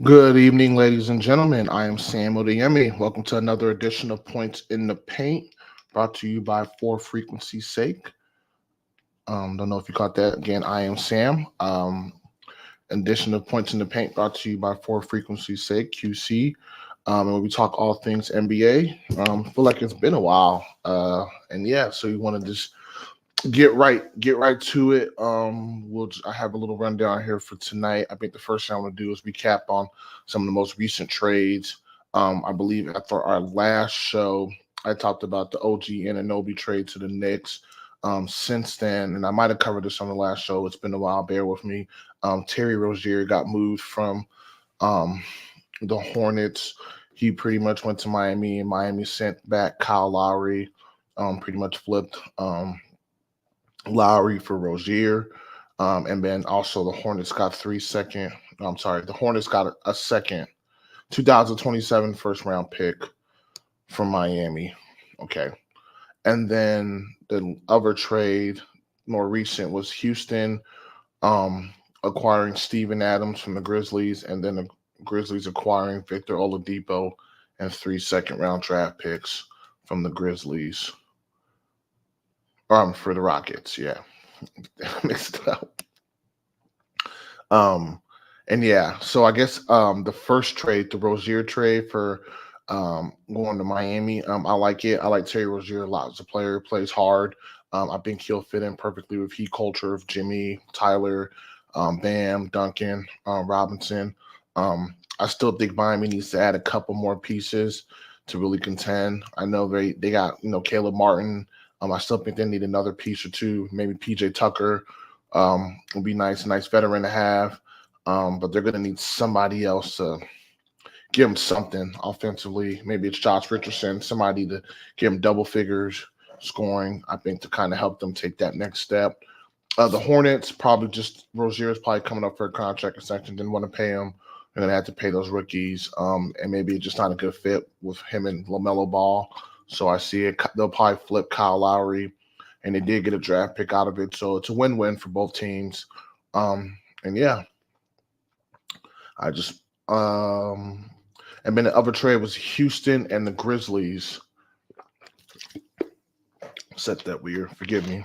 Good evening, ladies and gentlemen. I am Sam Odeyemi. Welcome to another edition of Points in the Paint, brought to you by For Frequency's Sake. Don't know if you caught that. Again, I am Sam. Edition of Points in the Paint, brought to you by For Frequency's Sake (QC). And we talk all things NBA. Feel like it's been a while, and yeah, so you want to just get right to it. I have a little rundown here for tonight. I think the first thing I want to do is recap on some of the most recent trades. I believe after our last show, I talked about the OG Anunoby trade to the Knicks. Since then, and I might have covered this on the last show. It's been a while. Bear with me. Terry Rozier got moved from um, the Hornets. He pretty much went to Miami, and Miami sent back Kyle Lowry. Pretty much flipped. Lowry for Rozier. And then also the Hornets got the Hornets got a second 2027 first round pick from Miami. Okay. And then the other trade, more recent, was Houston um, acquiring Steven Adams from the Grizzlies, and then the Grizzlies acquiring Victor Oladipo and 3 second round draft picks from the Grizzlies. For the Rockets, yeah. Mixed up. Um, and yeah, so I guess the first trade, the Rozier trade for going to Miami, I like it. I like Terry Rozier a lot as a player. Plays hard. I think he'll fit in perfectly with Heat culture of Jimmy, Tyler, Bam, Duncan, Robinson. I still think Miami needs to add a couple more pieces to really contend. I know they got Caleb Martin. I still think they need another piece or two, maybe PJ Tucker would be nice veteran to have. But they're going to need somebody else to give them something offensively. Maybe it's Josh Richardson, somebody to give them double figures scoring. I think to kind of help them take that next step. The Hornets probably just Rozier is probably coming up for a contract extension. Didn't want to pay him. They're gonna have to pay those rookies, and maybe it's just not a good fit with him and Lamelo Ball. So I see it. They'll probably flip Kyle Lowry, and they did get a draft pick out of it. So it's a win-win for both teams. And yeah, I just and then the other trade was Houston and the Grizzlies. Said that weird. Forgive me.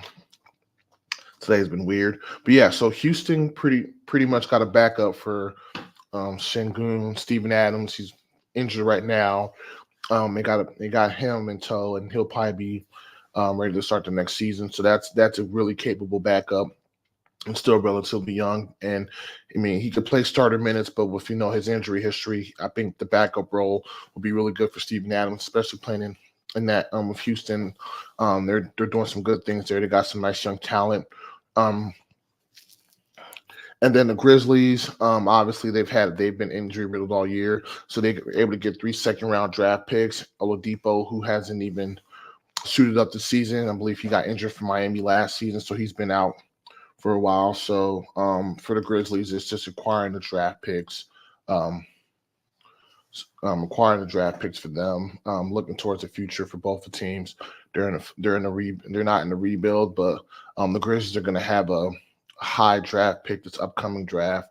Today's been weird, but yeah. So Houston pretty much got a backup for Sengun, Steven Adams. He's injured right now. They got him in tow, and he'll probably be ready to start the next season. So that's a really capable backup and still relatively young. And I mean, he could play starter minutes, but with his injury history, I think the backup role will be really good for Steven Adams, especially playing in that with Houston. They're doing some good things there. They got some nice young talent. Um, and then the Grizzlies, obviously they've been injury riddled all year, so they were able to get 3 second round draft picks. Oladipo, who hasn't even suited up the season, I believe he got injured for Miami last season, so he's been out for a while. So for the Grizzlies, it's just acquiring the draft picks, um, acquiring the draft picks for them, looking towards the future for both the teams. They're not in the rebuild, but the Grizzlies are going to have a high draft pick this upcoming draft.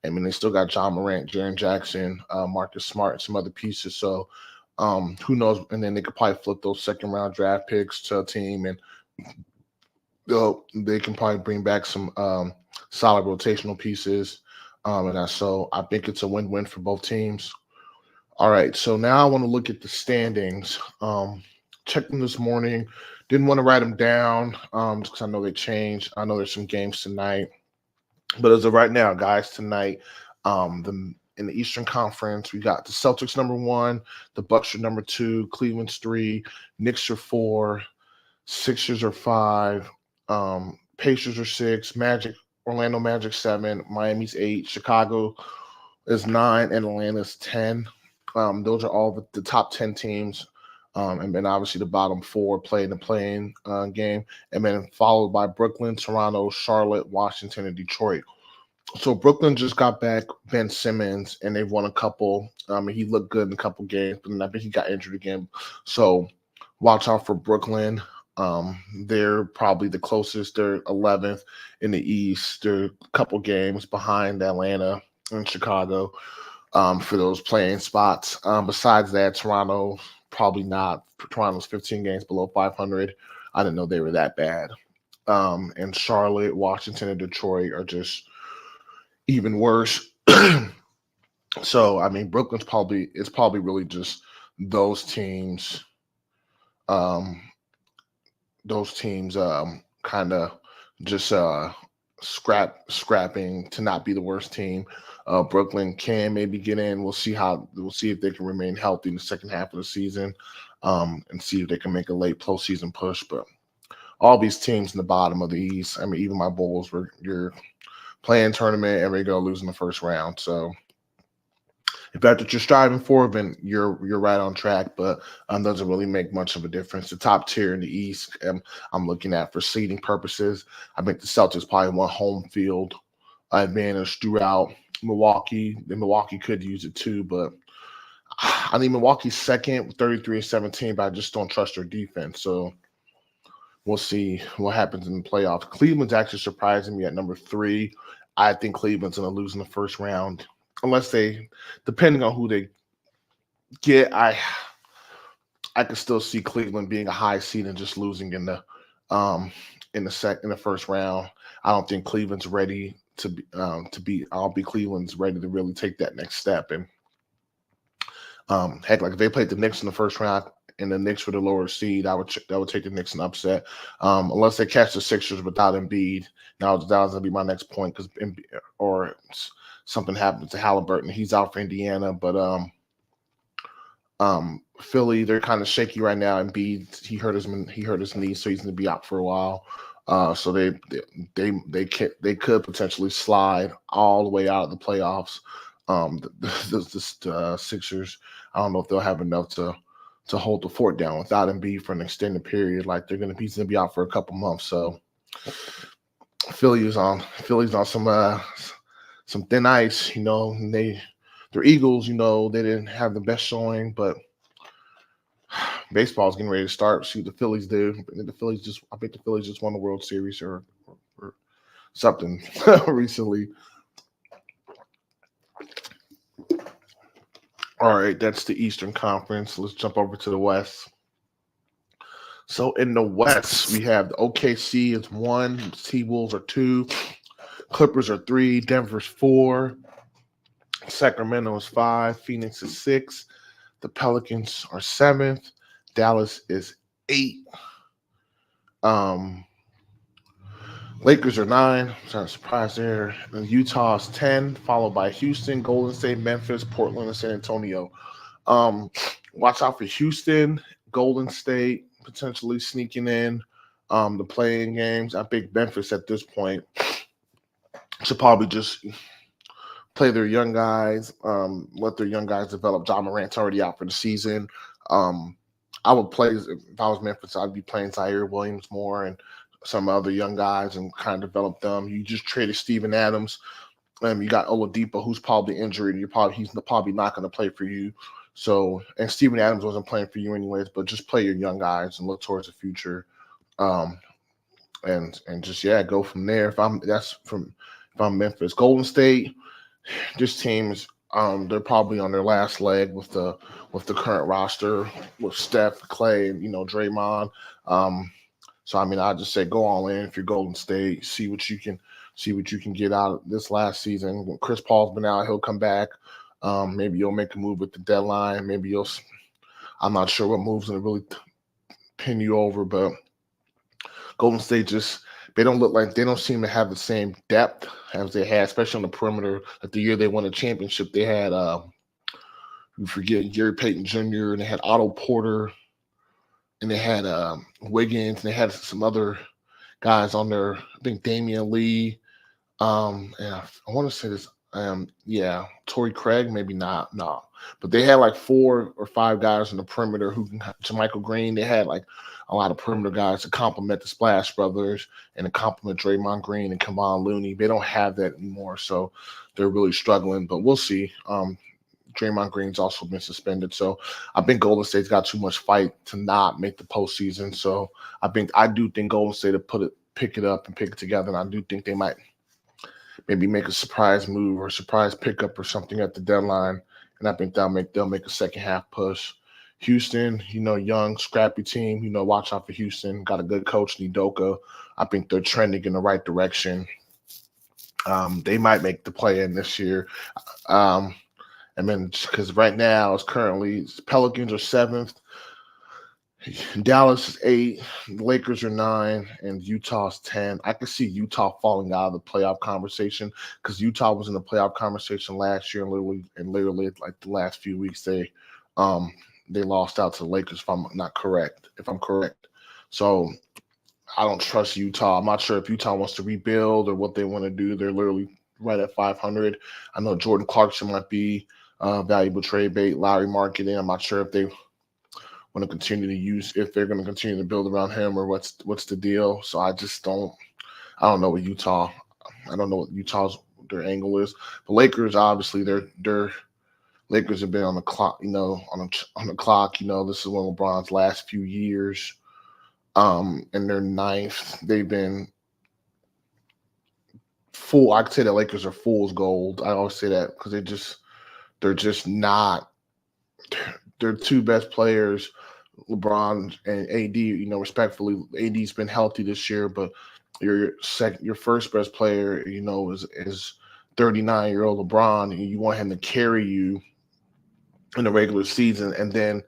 I mean, they still got John Morant, Jaren Jackson, Marcus Smart, and some other pieces. So who knows? And then they could probably flip those second round draft picks to a team, and they can probably bring back some solid rotational pieces. So I think it's a win-win for both teams. All right, so now I want to look at the standings. Checked them this morning. Didn't want to write them down just because I know they changed. I know there's some games tonight, but as of right now, guys, tonight, the in the Eastern Conference, we got the Celtics number one, the Bucks are number two, Cleveland's three, Knicks are four, Sixers are five, Pacers are six, Orlando Magic seven, Miami's eight, Chicago is nine, and Atlanta's 10. Those are all the top 10 teams. And then obviously the bottom four play in the playing game, and then followed by Brooklyn, Toronto, Charlotte, Washington, and Detroit. So Brooklyn just got back Ben Simmons, and they've won a couple. He looked good in a couple games, but then I think he got injured again. So watch out for Brooklyn. They're probably the closest. They're 11th in the East. They're a couple games behind Atlanta and Chicago. for those playing spots. Besides that, Toronto probably not. Toronto's 15 games below 500. I didn't know they were that bad. And Charlotte, Washington, and Detroit are just even worse. So I mean, it's probably really just those teams. Um, those teams kind of just scrapping to not be the worst team. Brooklyn can maybe get in. We'll see if they can remain healthy in the second half of the season, and see if they can make a late postseason push. But all these teams in the bottom of the East, I mean, even my Bulls were you're playing tournament and they go losing the first round. So if that's what you're striving for, then you're right on track. But doesn't really make much of a difference. The top tier in the East, I'm looking at for seeding purposes. I think the Celtics probably want home field advantage throughout Milwaukee. And Milwaukee could use it too, but I think Milwaukee's second with 33-17, but I just don't trust their defense. So we'll see what happens in the playoffs. Cleveland's actually surprising me at number 3. I think Cleveland's going to lose in the first round. Unless depending on who they get, I could still see Cleveland being a high seed and just losing in the first round. I don't think Cleveland's ready to be. I'll be Cleveland's ready to really take that next step. And heck, like if they played the Knicks in the first round and the Knicks were the lower seed, I would take the Knicks in upset. Unless they catch the Sixers without Embiid. Now that was gonna be my next point because or something happens to Halliburton. He's out for Indiana, but Philly, they're kind of shaky right now. Embiid, he hurt his knee, so he's going to be out for a while. So they could potentially slide all the way out of the playoffs. The Sixers, I don't know if they'll have enough to hold the fort down without Embiid for an extended period. Like he's going to be out for a couple months. So Philly's on some thin ice, and they're Eagles, they didn't have the best showing, but baseball's getting ready to start. See what the Phillies do. I think the Phillies just won the World Series or something recently. All right, that's the Eastern Conference. Let's jump over to the West. So in the West, we have the OKC is 1, T-Wolves are 2, Clippers are 3, Denver's 4, Sacramento is 5, Phoenix is 6, the Pelicans are 7th, Dallas is 8, Lakers are 9, not a surprise there, and Utah's 10, followed by Houston, Golden State, Memphis, Portland, and San Antonio. Watch out for Houston, Golden State potentially sneaking in the playing games. I think Memphis at this point should probably just play their young guys, let their young guys develop. John Morant's already out for the season. I would play, if I was Memphis, I'd be playing Zaire Williams more and some other young guys and kind of develop them. You just traded Steven Adams. You got Oladipo, who's probably injured. He's probably not going to play for you. So, and Steven Adams wasn't playing for you anyways, but just play your young guys and look towards the future. And just go from there. If I'm Memphis. Golden State, this team's they're probably on their last leg with the current roster with Steph, Clay, and Draymond. So I mean, I just say go all in if you're Golden State. See what you can get out of this last season. When Chris Paul's been out, he'll come back. Maybe you'll make a move with the deadline. Maybe I'm not sure what move's gonna really pin you over, but Golden State they don't seem to have the same depth as they had, especially on the perimeter. Like the year they won the championship, they had you forget Gary Payton Jr. and they had Otto Porter and they had Wiggins and they had some other guys on there. I think Damian Lee. And I want to say this. Torrey Craig, maybe not, no. But they had like 4 or 5 guys on the perimeter who can Jermichael Green. They had like a lot of perimeter guys to complement the Splash Brothers and to complement Draymond Green and Kevon Looney. They don't have that anymore, so they're really struggling. But we'll see. Draymond Green's also been suspended, so I think Golden State's got too much fight to not make the postseason. So I do think Golden State will pick it up and pick it together, and I do think they might maybe make a surprise move or surprise pickup or something at the deadline, and I think they'll make a second half push. Houston, young, scrappy team. Watch out for Houston. Got a good coach, Nidoka. I think they're trending in the right direction. They might make the play in this year. Um, and then because right now it's currently Pelicans are seventh, Dallas is eight, Lakers are nine, and Utah's 10. I could see Utah falling out of the playoff conversation because Utah was in the playoff conversation last year, and literally like the last few weeks they lost out to the Lakers if I'm not correct. If I'm correct. So I don't trust Utah. I'm not sure if Utah wants to rebuild or what they want to do. They're literally right at 500. I know Jordan Clarkson might be valuable trade bait, Lowry marketing. I'm not sure if they want to continue to use if they're going to continue to build around him or what's the deal. So I don't know what Utah. I don't know what Utah's their angle is. The Lakers obviously they're Lakers have been on the clock, on the clock. This is one of LeBron's last few years. And they're ninth. They've been full. I could say the Lakers are fool's gold. I always say that because they're just not. Their two best players, LeBron and AD. Respectfully, AD's been healthy this year, but your first best player, is 39-year-old LeBron, and you want him to carry you in the regular season, and then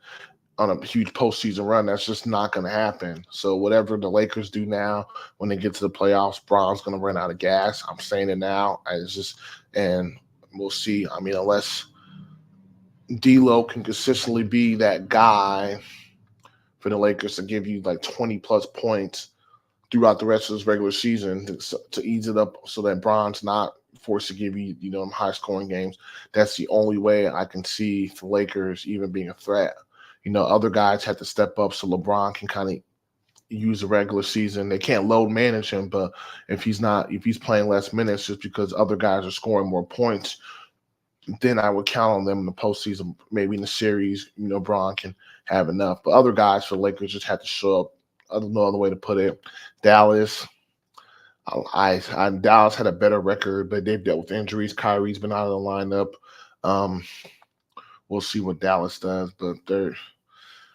on a huge postseason run, that's just not going to happen. So whatever the Lakers do now, when they get to the playoffs, Bron's going to run out of gas. I'm saying it now. And we'll see. I mean, unless D'Lo can consistently be that guy for the Lakers to give you like 20 plus points throughout the rest of this regular season to ease it up so that Bron's not forced to give you, high scoring games. That's the only way I can see the Lakers even being a threat. Other guys have to step up so LeBron can kind of use the regular season. They can't load manage him, but if he's playing less minutes just because other guys are scoring more points, then I would count on them in the postseason. Maybe in the series, Bron can have enough. But other guys for the Lakers just have to show up. I don't know other way to put it. Dallas, Dallas had a better record, but they've dealt with injuries. Kyrie's been out of the lineup. We'll see what Dallas does, but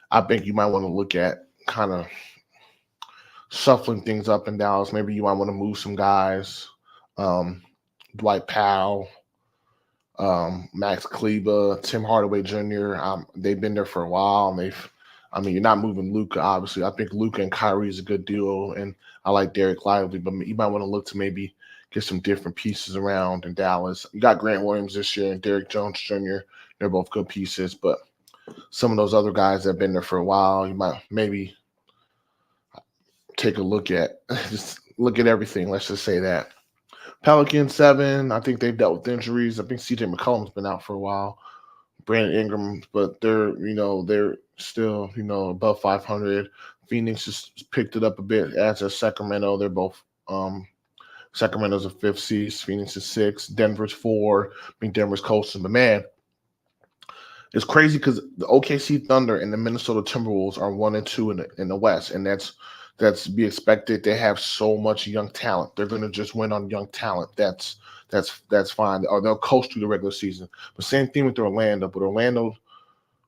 I think you might want to look at kind of shuffling things up in Dallas. Maybe you might want to move some guys. Dwight Powell, Max Kleber, Tim Hardaway Jr. They've been there for a while, and you're not moving Luka, obviously. I think Luka and Kyrie is a good duo, and I like Derek Lively, but you might want to look to maybe get some different pieces around in Dallas. You got Grant Williams this year and Derrick Jones Jr. They're both good pieces, but some of those other guys that have been there for a while, you might maybe take a look at. Just look at everything. Let's just say that. Pelicans 7. I think they've dealt with injuries. I think CJ McCollum's been out for a while. Brandon Ingram, but they're still above 500. Phoenix just picked it up a bit, as has Sacramento. They're both Sacramento's a 5th seed. Phoenix is 6. Denver's 4. I think Denver's coasting, but man, it's crazy because the OKC Thunder and the Minnesota Timberwolves are 1 and 2 in the West, and that's to be expected. They have so much young talent. They're going to just win on young talent. That's fine. Or they'll coast through the regular season. But same thing with Orlando. But Orlando,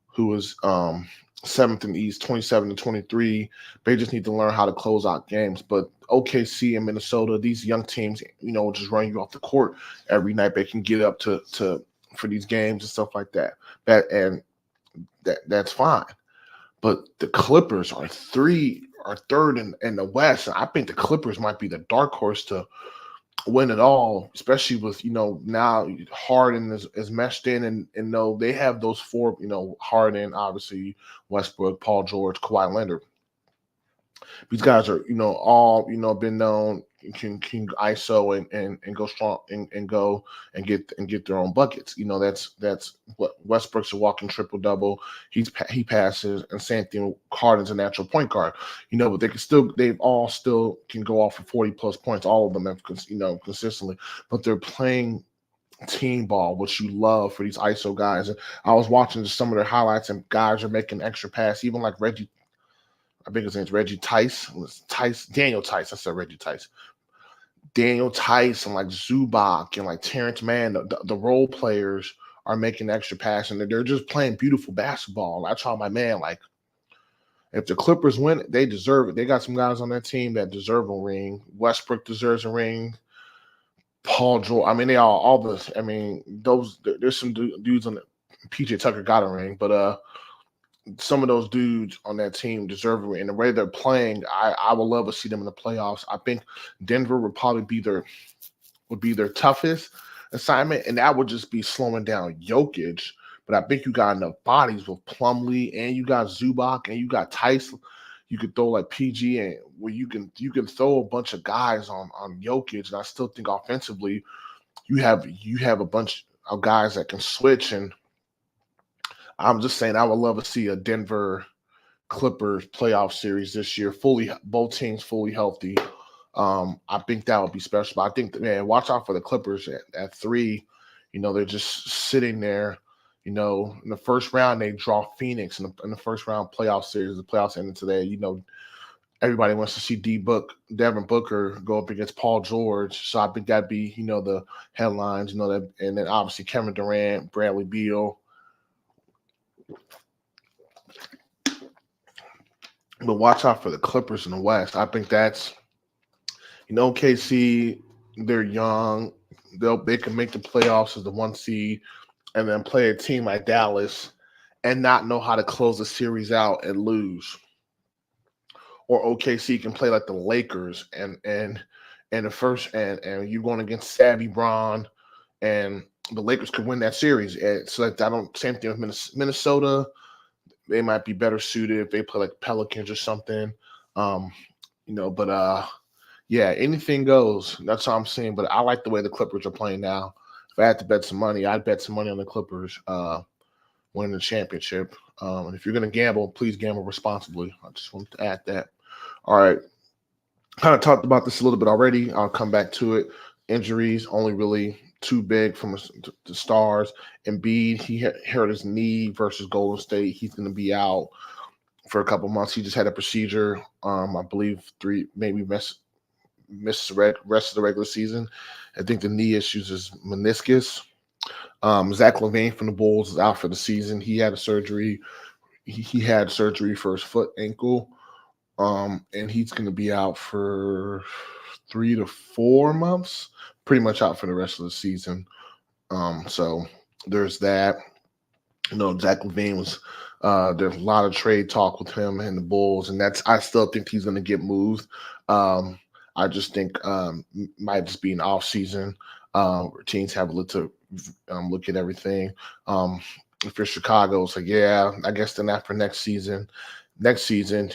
who is 7th in the East, 27-23, they just need to learn how to close out games. But OKC and Minnesota, these young teams, just run you off the court every night. They can get up to for these games and stuff like that. That's fine. But the Clippers are third in the West. And I think the Clippers might be the dark horse to win it all, especially with, now Harden is meshed in and they have those 4, Harden, obviously, Westbrook, Paul George, Kawhi Leonard. These guys are, all, been known, can ISO and go strong and go and get their own buckets. That's what Westbrook's a walking triple double. He passes, and same thing. Harden's a natural point guard. But they've all still can go off for 40 plus points. All of them have, consistently, but they're playing team ball, which you love for these ISO guys. And I was watching some of their highlights, and guys are making extra pass, even like Reggie. I think his name's Reggie Tice. Daniel Tice. I said Reggie Tice. Daniel Tice and like Zubac and like Terrence Mann, the role players are making extra pass and they're just playing beautiful basketball. I tell my man, like, if the Clippers win, they deserve it. They got some guys on that team that deserve a ring. Westbrook deserves a ring. Paul George. I mean, they all the. I mean, those there's some dudes on the PJ Tucker got a ring, but some of those dudes on that team deserve a ring. And the way they're playing, I would love to see them in the playoffs. I think Denver would probably be their toughest assignment, and that would just be slowing down Jokic. But I think you got enough bodies with Plumlee, and you got Zubac, and you got Tice. You could throw like PG, and where you can throw a bunch of guys on Jokic, and I still think offensively you have a bunch of guys that can switch. And I'm just saying I would love to see a Denver Clippers playoff series this year, both teams fully healthy. I think that would be special. But I think, man, watch out for the Clippers at 3. You know, they're just sitting there. You know, in the first round, they draw Phoenix in the first round playoff series. The playoffs ended today. You know, everybody wants to see Devin Booker go up against Paul George. So I think that'd be, you know, the headlines, you know, that, and then obviously Kevin Durant, Bradley Beal. But watch out for the Clippers in the West. I think that's, you know, KC, they're young. They can make the playoffs as the 1 seed and then play a team like Dallas and not know how to close the series out and lose. Or OKC can play like the Lakers and the first and you're going against Savvy Braun and the Lakers could win that series. And so that I don't same thing with Minnesota. They might be better suited if they play like Pelicans or something. You know, but yeah, anything goes. That's what I'm saying. But I like the way the Clippers are playing now. If I had to bet some money, I'd bet some money on the Clippers winning the championship. And if you're going to gamble, please gamble responsibly. I just wanted to add that. All right. Kind of talked about this a little bit already. I'll come back to it. Injuries, only really too big from the Stars. Embiid, he hurt his knee versus Golden State. He's going to be out for a couple months. He just had a procedure. I believe 3, maybe miss the rest of the regular season. I think the knee issues is meniscus. Zach LaVine from the Bulls is out for the season. He had a surgery. He had surgery for his foot ankle. And he's going to be out for 3 to 4 months, pretty much out for the rest of the season. So there's that. You know, Zach LaVine was there's a lot of trade talk with him and the Bulls, and I still think he's going to get moved. I just think might just be an off season. Teams have a little look at everything. If you're Chicago, it's like, yeah, I guess then after next season,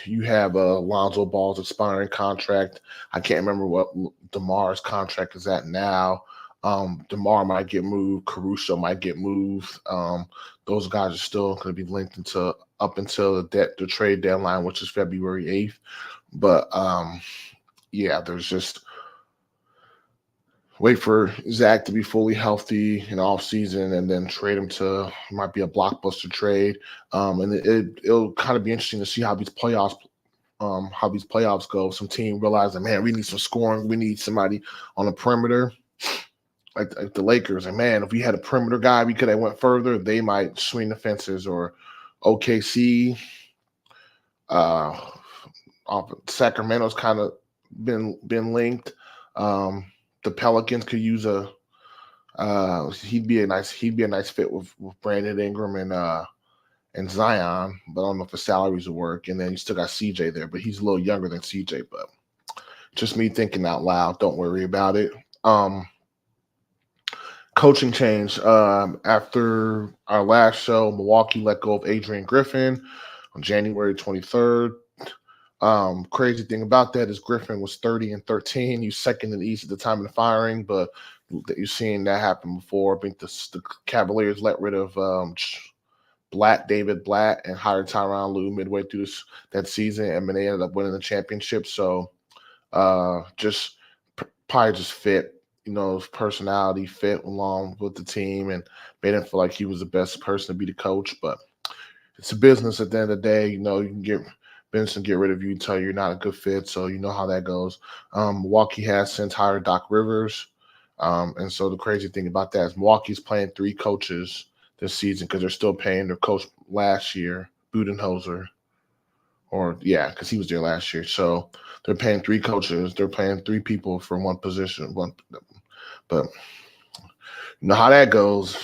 you have Lonzo Ball's expiring contract. I can't remember what DeMar's contract is at now. DeMar might get moved. Caruso might get moved. Those guys are still going to be linked up until the trade deadline, which is February 8th. But yeah, there's just wait for Zach to be fully healthy in off season and then trade him might be a blockbuster trade. And it'll kind of be interesting to see how these playoffs go. Some team realize that, man, we need some scoring. We need somebody on the perimeter. Like the Lakers, and man, if we had a perimeter guy, we could have went further. They might swing the fences. Or OKC, Sacramento's kind of been linked. The Pelicans could use he'd be a nice fit with Brandon Ingram and Zion, but I don't know if the salaries will work. And then you still got CJ there, but he's a little younger than CJ. But just me thinking out loud. Don't worry about it. Coaching change. After our last show, Milwaukee let go of Adrian Griffin on January 23rd. Crazy thing about that is Griffin was 30-13. He was second in the East at the time of the firing, but you've seen that happen before. I think the Cavaliers let rid of David Blatt, and hired Tyronn Lue midway through that season, and then they ended up winning the championship. So probably just fit. You know, his personality fit along with the team, and made him feel like he was the best person to be the coach. But it's a business at the end of the day. You know, you can get Benson get rid of you, tell you you're not a good fit. So you know how that goes. Milwaukee has since hired Doc Rivers. And so the crazy thing about that is Milwaukee's playing 3 coaches this season because they're still paying their coach last year, Budenholzer. Or yeah, because he was there last year. So they're paying 3 coaches. They're paying 3 people for one position. But you know how that goes.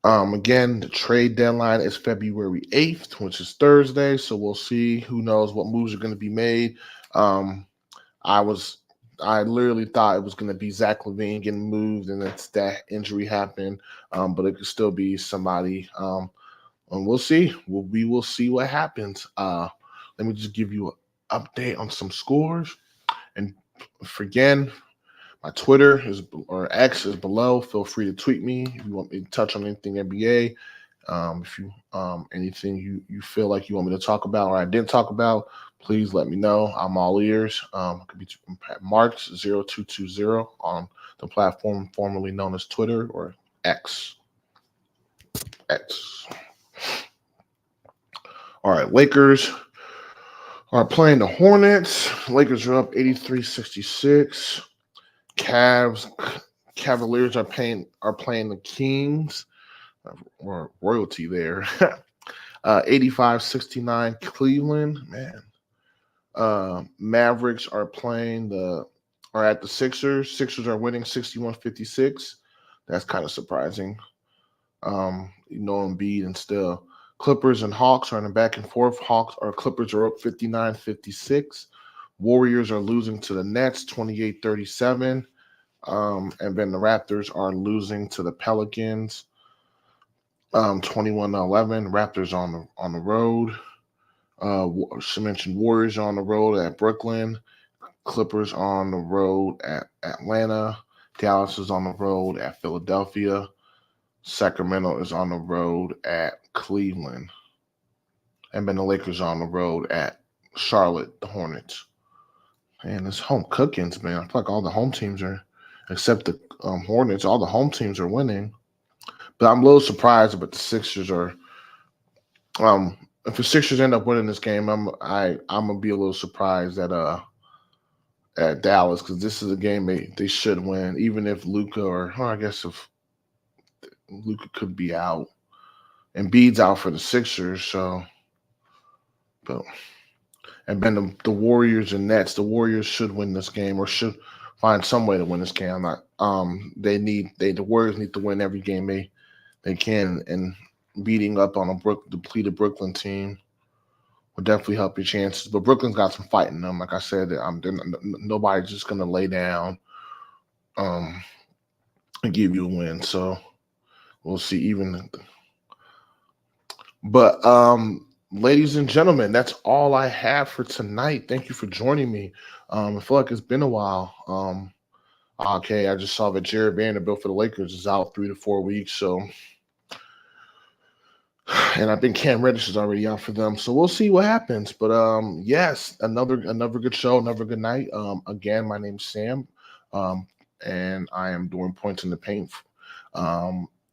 Again, the trade deadline is February 8th, which is Thursday. So we'll see. Who knows what moves are going to be made. I literally thought it was going to be Zach LaVine getting moved, and that injury happened. But it could still be somebody. And we'll see. We will see what happens. Let me just give you an update on some scores. And again, my Twitter or X is below. Feel free to tweet me if you want me to touch on anything NBA. If you anything you feel like you want me to talk about or I didn't talk about, please let me know. I'm all ears. It could be Marks0220 on the platform formerly known as Twitter or X. All right, Lakers are playing the Hornets. Lakers are up 83-66. Cavaliers are playing the Kings. Or royalty there. 85-69 Cleveland. Man. Mavericks are at the Sixers. Sixers are winning 61-56. That's kind of surprising. Embiid and still. Clippers and Hawks are in a back and forth. Clippers are up 59-56. Warriors are losing to the Nets 28-37. And then the Raptors are losing to the Pelicans 21-11. Raptors on the road. She mentioned Warriors on the road at Brooklyn. Clippers on the road at Atlanta. Dallas is on the road at Philadelphia. Sacramento is on the road at Cleveland. And then the Lakers on the road at Charlotte, the Hornets. Man, this home cookings, man. I feel like all the home teams are, except the Hornets, all the home teams are winning. But I'm a little surprised about the Sixers are. If the Sixers end up winning this game, I'm gonna be a little surprised at Dallas because this is a game they should win, even if Luka I guess if Luka could be out and Embiid's out for the Sixers, so. And then the Warriors and Nets. The Warriors should win this game or should find some way to win this game. The Warriors need to win every game they can, and beating up on a depleted Brooklyn team would definitely help your chances. But Brooklyn's got some fight in them. Like I said, nobody's just gonna lay down and give you a win. So we'll see. Ladies and gentlemen, that's all I have for tonight. Thank you for joining me. I feel like it's been a while. Okay, I just saw that Jared Vanderbilt for the Lakers is out 3 to 4 weeks. So, and I think Cam Reddish is already out for them. So we'll see what happens. But yes, another good show, another good night. Again, my name's Sam, and I am doing Points in the Paint.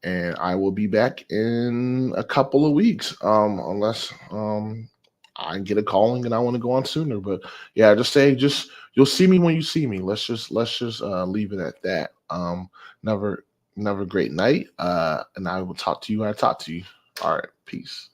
And I will be back in a couple of weeks, unless I get a calling and I want to go on sooner. But yeah, you'll see me when you see me. Let's just leave it at that. Never great night. And I will talk to you when I talk to you. All right, peace.